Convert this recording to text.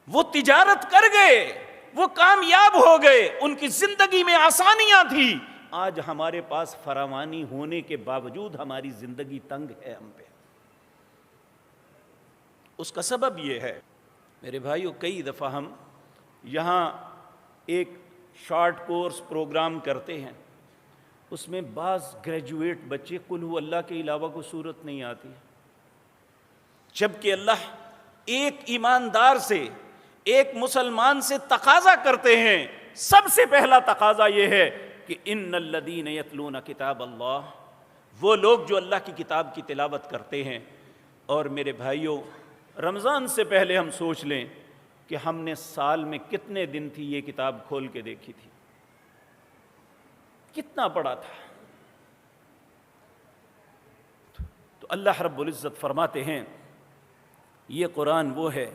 وہ تجارت کر گئے، وہ کامیاب ہو گئے، ان کی زندگی میں آسانیاں تھی۔ آج ہمارے پاس فراوانی ہونے کے باوجود ہماری زندگی تنگ ہے ہم پہ۔ اس کا سبب یہ ہے میرے بھائیو، کئی دفعہ ہم یہاں ایک شارٹ کورس پروگرام کرتے ہیں، اس میں بعض گریجویٹ بچے قل ہو اللہ کے علاوہ کوئی صورت نہیں آتی، جبکہ اللہ ایک ایماندار سے، ایک مسلمان سے تقاضا کرتے ہیں۔ سب سے پہلا تقاضا یہ ہے کہ ان الذین یتلون کتاب اللہ، وہ لوگ جو اللہ کی کتاب کی تلاوت کرتے ہیں۔ اور میرے بھائیوں، رمضان سے پہلے ہم سوچ لیں کہ ہم نے سال میں کتنے دن تھی یہ کتاب کھول کے دیکھی تھی، کتنا پڑھا تھا۔ تو اللہ رب العزت فرماتے ہیں یہ قرآن وہ ہے